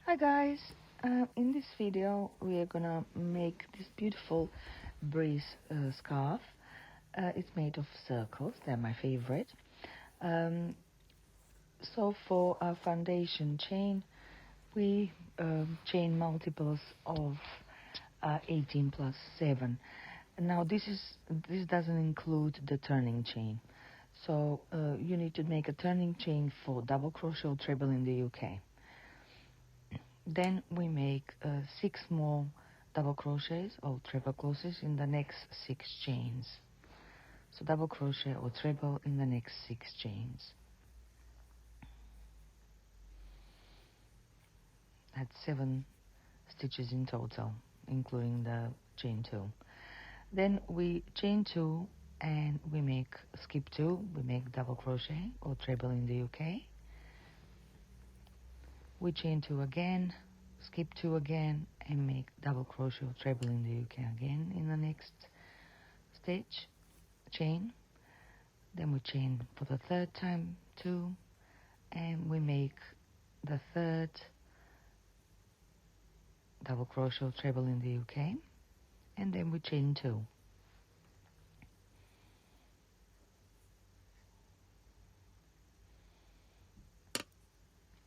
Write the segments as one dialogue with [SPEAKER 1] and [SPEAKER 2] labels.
[SPEAKER 1] Hi guys, in this video we are gonna make this beautiful breeze scarf. It's made of circles, they're my favorite. So for our foundation chain, we chain multiples of 18 plus 7. Now this doesn't include the turning chain. So you need to make a turning chain for double crochet or treble in the UK. Then we make 6 more double crochets or treble crochets in the next 6 chains. So double crochet or treble in the next 6 chains. That's 7 stitches in total, including the chain 2. Then we chain 2 and we make skip 2, we make double crochet or treble in the UK. We chain 2 again, skip 2 again, and make double crochet or treble in the UK again in the next stitch, chain. Then we chain for the 3rd time 2, and we make the 3rd double crochet or treble in the UK, and then we chain 2.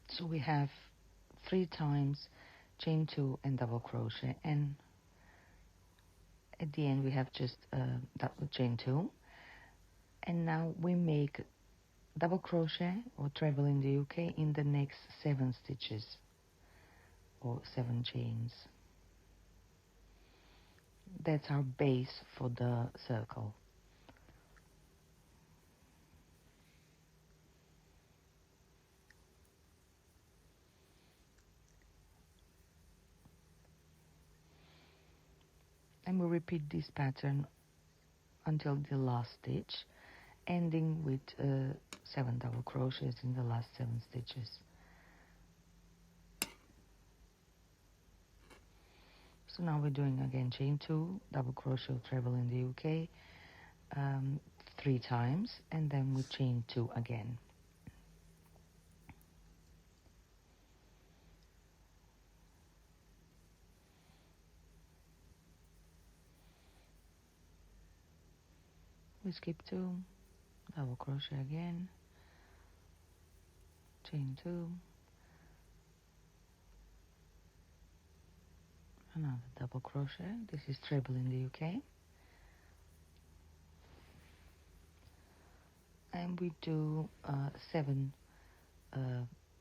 [SPEAKER 1] So we have 3 times chain 2 and double crochet, and at the end we have just double chain 2. And now we make double crochet or treble in the UK in the next 7 stitches or 7 chains. That's our base for the circle. And we repeat this pattern until the last stitch, ending with 7 double crochets in the last 7 stitches. So now we're doing again chain 2, double crochet or treble in the UK 3 times, and then we chain 2 again. We skip 2, double crochet again, chain 2, another double crochet. This is treble in the UK. And we do 7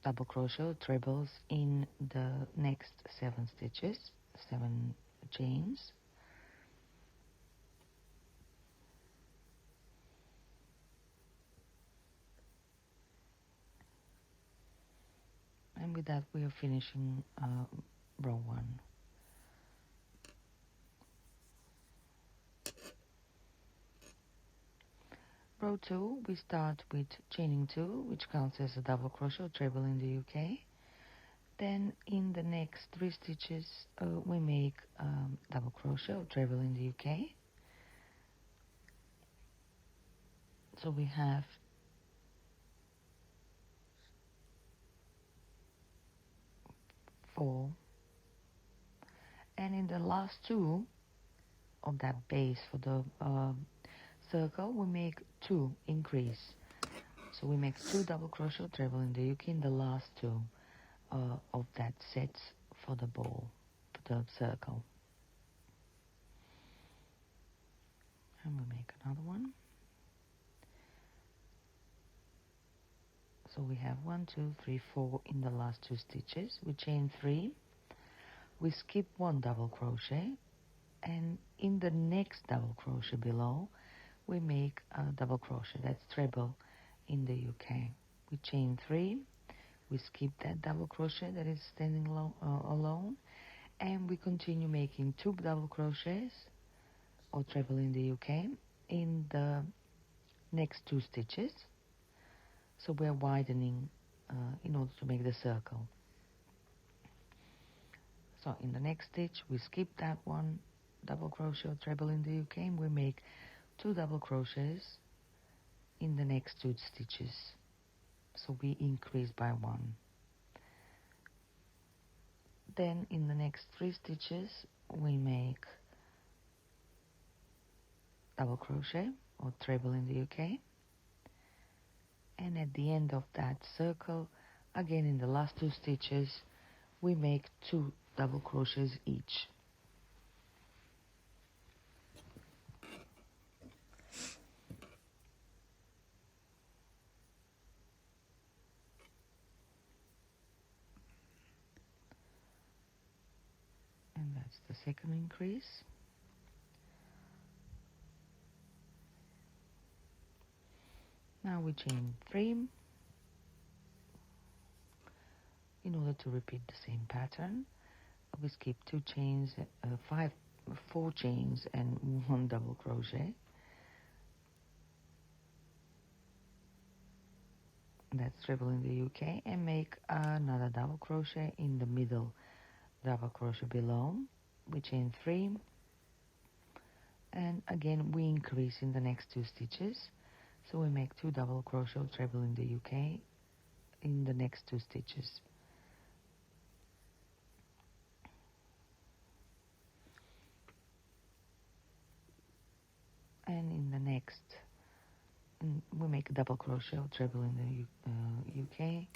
[SPEAKER 1] double crochet or trebles in the next 7 stitches, 7 chains. And with that we are finishing row 1. Row 2, we start with chaining 2, which counts as a double crochet or treble in the UK. Then in the next 3 stitches we make double crochet or treble in the UK. So we have 4, and in the last 2 of that base for the circle we make 2 increase. So we make 2 double crochet treble in the UK in the last 2 of that set for the ball, for the circle. And we make another one. So we have 1, 2, 3, 4 in the last 2 stitches. We chain 3, we skip 1 double crochet, and in the next double crochet below we make a double crochet. That's treble in the UK. We chain 3, we skip that double crochet that is standing alone, and we continue making 2 double crochets or treble in the UK in the next 2 stitches. So we're widening in order to make the circle. So in the next stitch we skip that 1 double crochet or treble in the UK, and we make 2 double crochets in the next 2 stitches. So we increase by 1. Then in the next 3 stitches we make double crochet or treble in the UK, and at the end of that circle, again in the last 2 stitches, we make 2 double crochets each. And that's the second increase. Now we chain 3 in order to repeat the same pattern. We skip 2 chains, 4 chains and 1 double crochet. That's treble in the UK, and make another double crochet in the middle double crochet below. We chain 3, and again we increase in the next 2 stitches, so we make 2 double crochet treble in the UK in the next 2 stitches. And in the next we make a double crochet or treble in the UK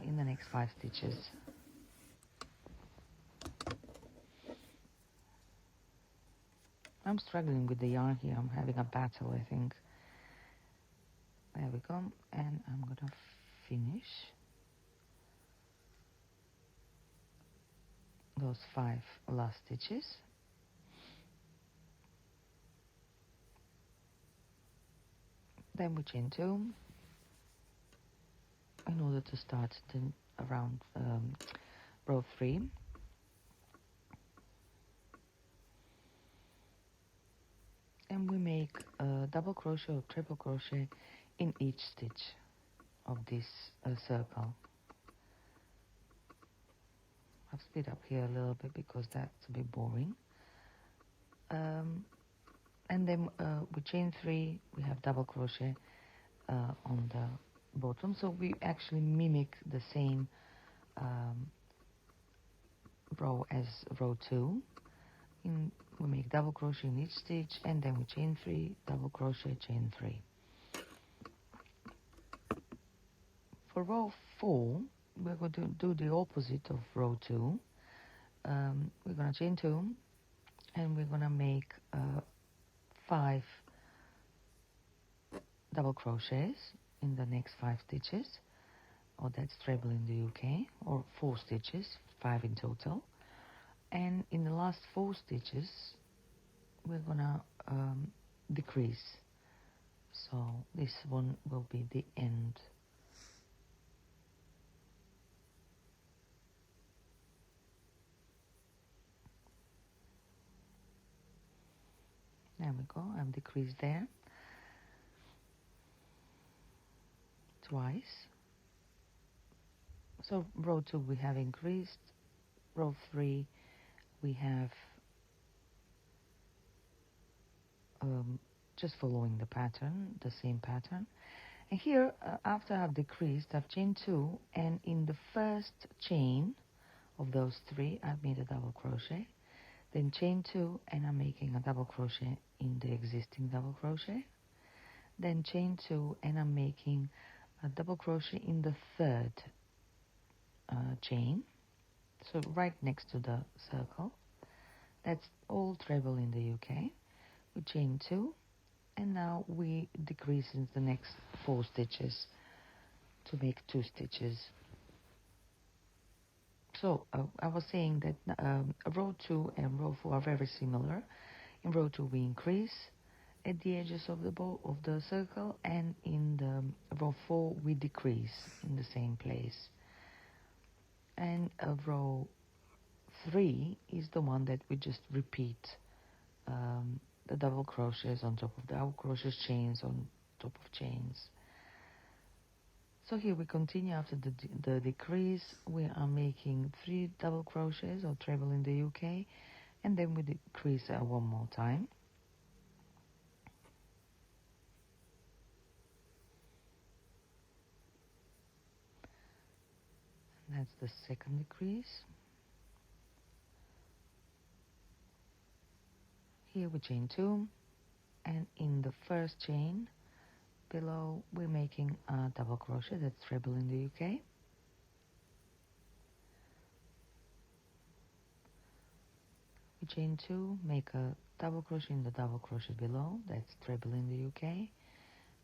[SPEAKER 1] in the next 5 stitches. I'm struggling with the yarn here. I'm having a battle, I think. There we go. And I'm gonna finish those 5 last stitches. Then we chain 2 in order to start around row 3. And we make a double crochet or triple crochet in each stitch of this circle. I've split up here a little bit because that's a bit boring. And then we chain 3, we have double crochet on the bottom, so we actually mimic the same row as row 2. We make double crochet in each stitch, and then we chain 3, double crochet, chain 3. For row 4, we're going to do the opposite of row 2. We're going to chain 2, and we're going to make 5 double crochets in the next 5 stitches, or that's treble in the UK, or 4 stitches, 5 in total. And in the last 4 stitches, we're gonna decrease. So this one will be the end. There we go, I've decreased there twice. So row 2 we have increased, row 3 we have just following the pattern, the same pattern. And here, after I've decreased, I've chained 2, and in the first chain of those 3, I've made a double crochet, then chain 2, and I'm making a double crochet in the existing double crochet, then chain 2, and I'm making a double crochet in the third chain, so right next to the circle. That's all treble in the UK. We chain 2, and now we decrease in the next 4 stitches to make 2 stitches. So I was saying that row 2 and row 4 are very similar. In row 2 we increase at the edges of the circle, and in the row 4 we decrease in the same place. And row 3 is the one that we just repeat the double crochets on top of the double crochet, chains on top of chains. So here we continue after the decrease. We are making 3 double crochets or treble in the UK, and then we decrease one more time. That's the second decrease. Here we chain 2, and in the first chain below we're making a double crochet. That's treble in the UK. We chain 2, make a double crochet in the double crochet below. That's treble in the UK.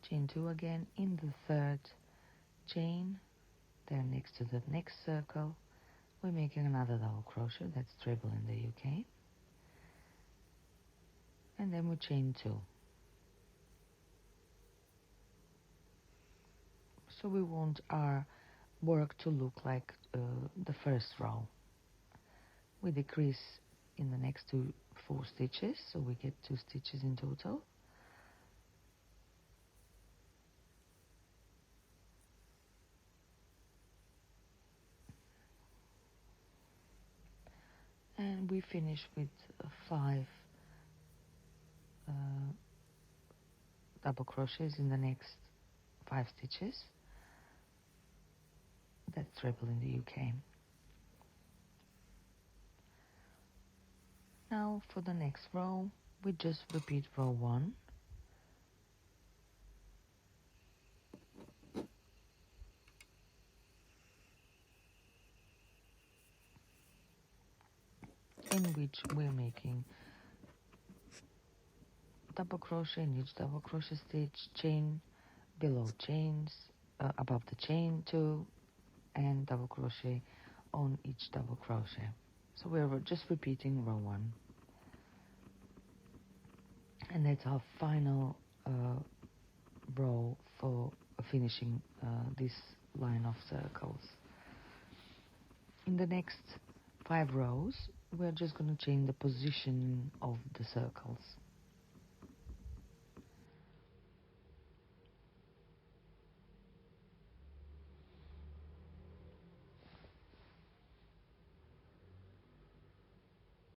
[SPEAKER 1] Chain 2 again in the third chain, there next to the next circle we're making another double crochet. That's treble in the UK. And then we chain 2. So we want our work to look like the first row. We decrease in the next 4 stitches, so we get 2 stitches in total. And we finish with 5 double crochets in the next 5 stitches. That's treble in the UK. Now for the next row, we just repeat row 1. In which we're making double crochet in each double crochet stitch, chain below chains, above the chain 2, and double crochet on each double crochet. So we're just repeating row 1. And that's our final row for finishing this line of circles. In the next 5 rows, we're just going to change the position of the circles.